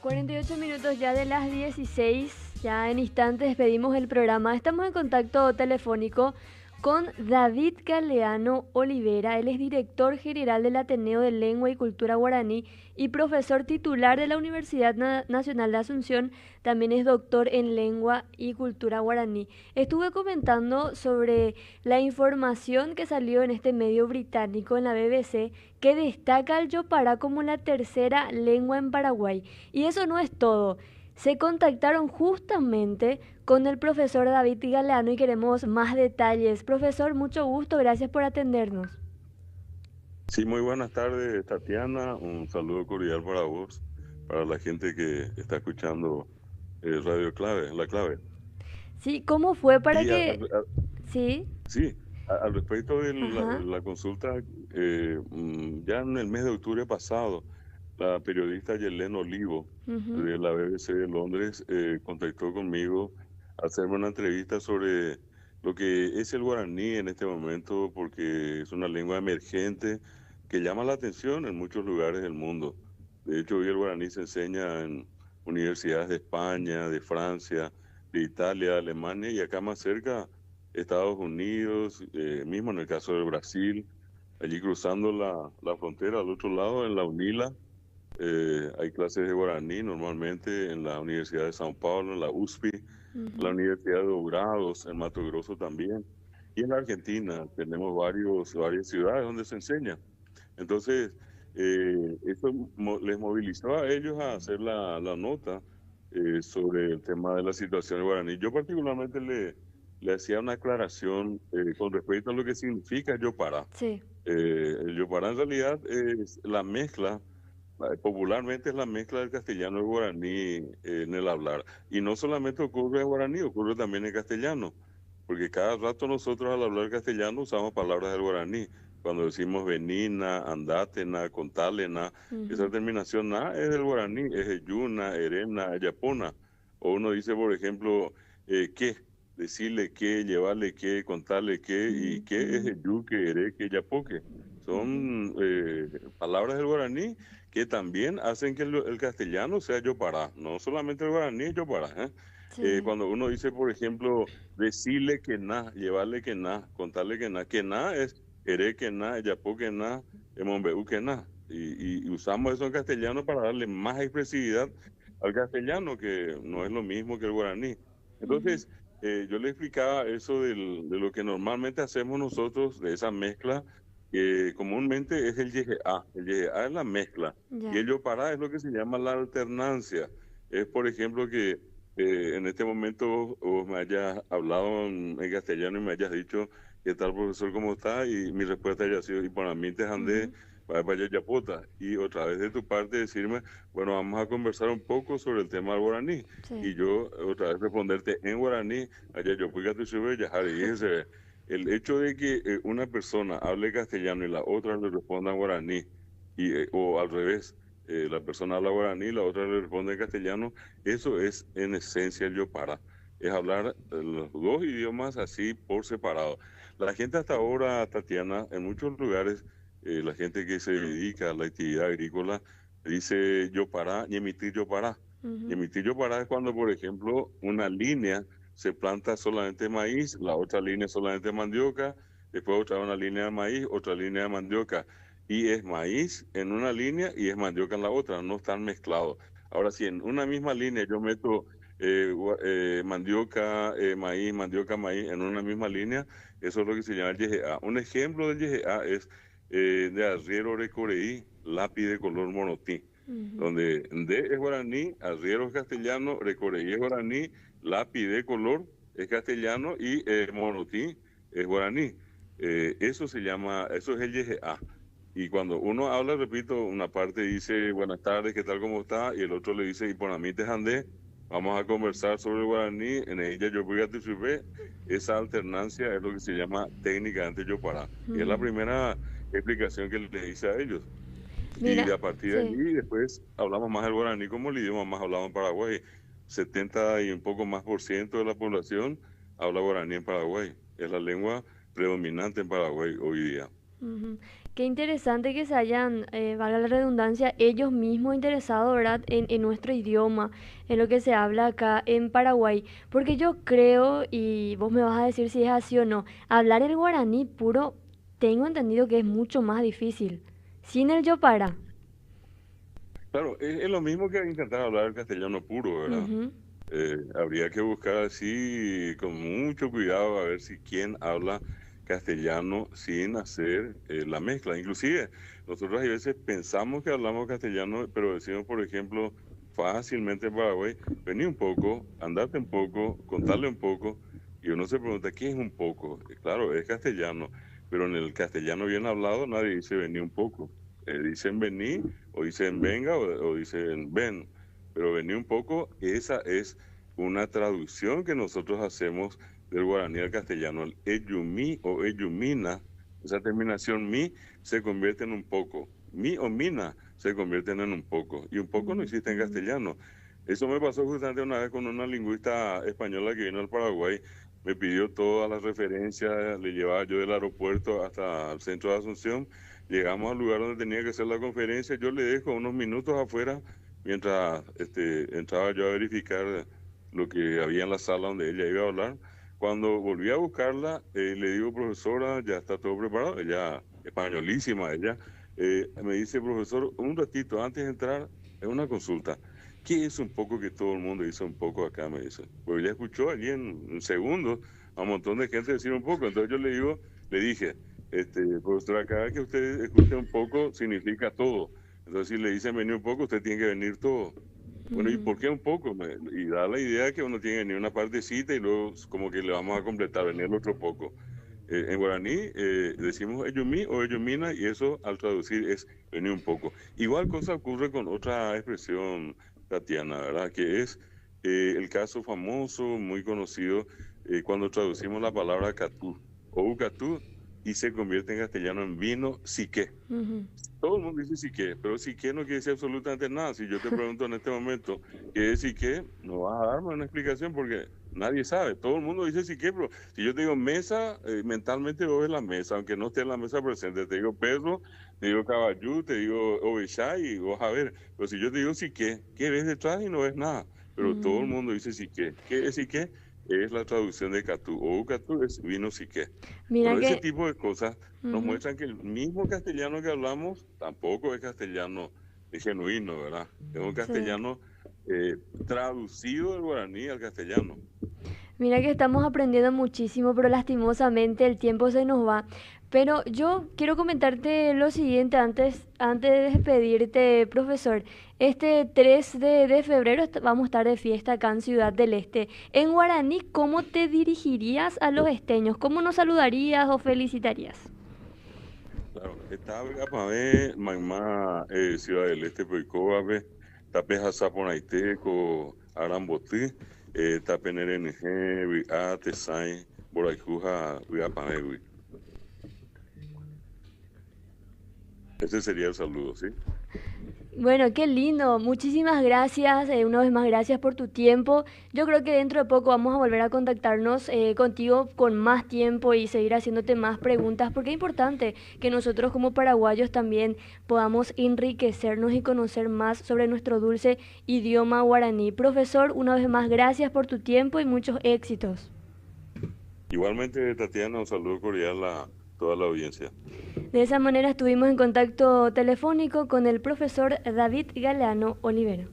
48 minutos ya de las 16, ya en instantes despedimos el programa. Estamos en contacto telefónico con David Galeano Olivera. Él es director general del Ateneo de Lengua y Cultura Guaraní y profesor titular de la Universidad Nacional de Asunción. También es doctor en Lengua y Cultura Guaraní. Estuve comentando sobre la información que salió en este medio británico, en la BBC, que destaca el Yopará como la tercera lengua en Paraguay. Y eso no es todo. Se contactaron justamente con el profesor David Galeano y queremos más detalles. Profesor, mucho gusto, gracias por atendernos. Sí, muy buenas tardes, Tatiana. Un saludo cordial para vos, para la gente que está escuchando Radio Clave, La Clave. Sí, ¿cómo fue para Y que... Sí, sí, al respecto de ajá, la consulta, ya en el mes de octubre pasado, la periodista Yelén Olivo ujú, de la BBC de Londres contactó conmigo a hacerme una entrevista sobre lo que es el guaraní en este momento, porque es una lengua emergente que llama la atención en muchos lugares del mundo. De hecho, hoy el guaraní se enseña en universidades de España, de Francia, de Italia, de Alemania y acá más cerca, Estados Unidos, mismo en el caso de Brasil, allí cruzando la frontera al otro lado, en la UNILA. Hay clases de guaraní normalmente en la Universidad de São Paulo, en la USP, en la ujú, Universidad de Dourados, en Mato Grosso también. Y en la Argentina tenemos varias ciudades donde se enseña. Entonces, eso les movilizó a ellos a hacer la nota sobre el tema de la situación del guaraní. Yo particularmente le hacía una aclaración con respecto a lo que significa Yopará. sí, El Yopará en realidad es la mezcla, popularmente es la mezcla del castellano y el guaraní en el hablar. Y no solamente ocurre en guaraní, ocurre también en castellano, porque cada rato nosotros al hablar castellano usamos palabras del guaraní. Cuando decimos venina, andátena, contálena, esa ujú, terminación na es del guaraní, es yuna, erena, yapona. O uno dice, por ejemplo, qué, decirle qué, llevarle qué, contarle qué, y qué es yuque, ere, que, yapoque. ujú, Son palabras del guaraní que también hacen que el castellano sea yopará, no solamente el guaraní es yopará, ¿eh? sí, Cuando uno dice, por ejemplo, decirle que na, llevarle contarle que na es ere que na, yapo que na, emombeu que na. Y usamos eso en castellano para darle más expresividad al castellano, que no es lo mismo que el guaraní. ujú, Entonces, yo le explicaba eso de lo que normalmente hacemos nosotros, de esa mezcla, que comúnmente es el YGA. El YGA es la mezcla. Y ya, el Yopará es lo que se llama la alternancia. Es, por ejemplo, que en este momento vos me hayas hablado en castellano y me hayas dicho, ¿qué tal, profesor? ¿Cómo está? Y mi respuesta haya sido, y para mí te andé ujú, para Yapota. Y otra vez de tu parte decirme, bueno, vamos a conversar un poco sobre el tema del guaraní. sí, Y yo otra vez responderte en guaraní, allá yo puedo tu y ese, el hecho de que una persona hable castellano y la otra le responda en guaraní, o al revés, la persona habla guaraní y la otra le responde en castellano, eso es en esencia el Yopara. Es hablar los dos idiomas así por separado. La gente hasta ahora, Tatiana, en muchos lugares, la gente que se dedica a la actividad agrícola dice Yopara y emitir Yopara. Y ujú, emitir Yopara es cuando, por ejemplo, una línea se planta solamente maíz, la otra línea solamente mandioca, después otra una línea de maíz, otra línea de mandioca. Y es maíz en una línea y es mandioca en la otra, no están mezclados. Ahora, si en una misma línea yo meto mandioca, maíz, mandioca, maíz en una misma línea, eso es lo que se llama el YGA. Un ejemplo del YGA es de arriero recoreí, lápiz de color monotí, ujú, donde de es guaraní, arriero es castellano, recoreí es guaraní, lápiz de color es castellano y monotí es guaraní. Eso se llama, eso es el YGA. Y cuando uno habla, repito, una parte dice buenas tardes, ¿qué tal, cómo está? Y el otro le dice, y por mí te andé, vamos a conversar sobre el guaraní, en ella yo voy a te sirve. Esa alternancia es lo que se llama técnicamente Yopará. Y es la ujú. primera explicación que le hice a ellos. Y de Mira, a partir de sí. allí, después hablamos más del guaraní como el idioma más hablado en Paraguay. 70 y un poco más por ciento de la población habla guaraní en Paraguay. Es la lengua predominante en Paraguay hoy día. Ujú. Qué interesante que se hayan, valga la redundancia, ellos mismos interesados, ¿verdad?, en nuestro idioma, en lo que se habla acá en Paraguay. Porque yo creo, y vos me vas a decir si es así o no, hablar el guaraní puro, tengo entendido que es mucho más difícil. Sin el yopara. Claro, es lo mismo que intentar hablar el castellano puro, ¿verdad? Ujú, Habría que buscar así con mucho cuidado a ver si quién habla castellano sin hacer la mezcla. Inclusive, nosotros a veces pensamos que hablamos castellano, pero decimos, por ejemplo, fácilmente en Paraguay, vení un poco, andate un poco, contale un poco, y uno se pregunta, ¿qué es un poco? Claro, es castellano, pero en el castellano bien hablado nadie dice vení un poco. Dicen vení, o dicen venga, o dicen ven, pero vení un poco, esa es una traducción que nosotros hacemos del guaraní al castellano. El eyumí o eyumina, esa terminación mi se convierte en un poco. Mi o mina se convierten en un poco. Y un poco no existe en ujú. castellano. Eso me pasó justamente una vez con una lingüista española que vino al Paraguay. Me pidió todas las referencias, le llevaba yo del aeropuerto hasta el centro de Asunción. Llegamos al lugar donde tenía que hacer la conferencia. Yo le dejo unos minutos afuera mientras entraba yo a verificar lo que había en la sala donde ella iba a hablar. Cuando volví a buscarla, le digo, profesora, ya está todo preparado. Ella, españolísima, ella, me dice, profesor, un ratito antes de entrar, es una consulta. ¿Qué es un poco que todo el mundo dice un poco acá? Me dice. Pues ella escuchó allí en segundos a un montón de gente decir un poco. Entonces yo le digo, le dije, profesora, cada vez que usted escucha un poco, significa todo. Entonces, si le dicen venir un poco, usted tiene que venir todo. Bueno, ¿y Ujú. por qué un poco? Y da la idea que uno tiene que venir una partecita y luego como que le vamos a completar, venir el otro poco. En guaraní decimos eyumí o eyumina y eso al traducir es venir un poco. Igual cosa ocurre con otra expresión, Tatiana, ¿verdad? Que es el caso famoso, muy conocido, cuando traducimos la palabra catú o catú y se convierte en castellano en vino sique. Ujú. Todo el mundo dice sí que, pero sí que no quiere decir absolutamente nada. Si yo te pregunto en este momento qué es sí que, no vas a darme una explicación porque nadie sabe. Todo el mundo dice sí que, pero si yo te digo mesa, mentalmente vos ves la mesa, aunque no esté en la mesa presente. Te digo perro, te digo caballú, te digo ovechá y vos a ver. Pero si yo te digo sí que, ¿qué ves detrás y no ves nada? Pero todo el Mm. mundo dice sí que. ¿Qué es sí que? Es la traducción de catú. O catú es vino sí que. Mira Bueno, ese que... tipo de cosas nos Ujú. muestran que el mismo castellano que hablamos tampoco es castellano genuino, ¿verdad? Es un Sí. castellano traducido del guaraní al castellano. Mira que estamos aprendiendo muchísimo, pero lastimosamente el tiempo se nos va. Pero yo quiero comentarte lo siguiente antes de despedirte, profesor. Este 3 de febrero vamos a estar de fiesta acá en Ciudad del Este. En guaraní, ¿cómo te dirigirías a los esteños? ¿Cómo nos saludarías o felicitarías? Claro, está Pamé, Maimá, Ciudad del Este, Poicoabe, Tapeja Saponaiteco, Arambotí, Tapenerenje, Viá, Tesai, Boraicuja, Viapamé. Ese sería el saludo, ¿sí? Bueno, qué lindo. Muchísimas gracias. Una vez más, gracias por tu tiempo. Yo creo que dentro de poco vamos a volver a contactarnos contigo con más tiempo y seguir haciéndote más preguntas, porque es importante que nosotros como paraguayos también podamos enriquecernos y conocer más sobre nuestro dulce idioma guaraní. Profesor, una vez más, gracias por tu tiempo y muchos éxitos. Igualmente, Tatiana, un saludo cordial a toda la audiencia. De esa manera estuvimos en contacto telefónico con el profesor David Galeano Olivera.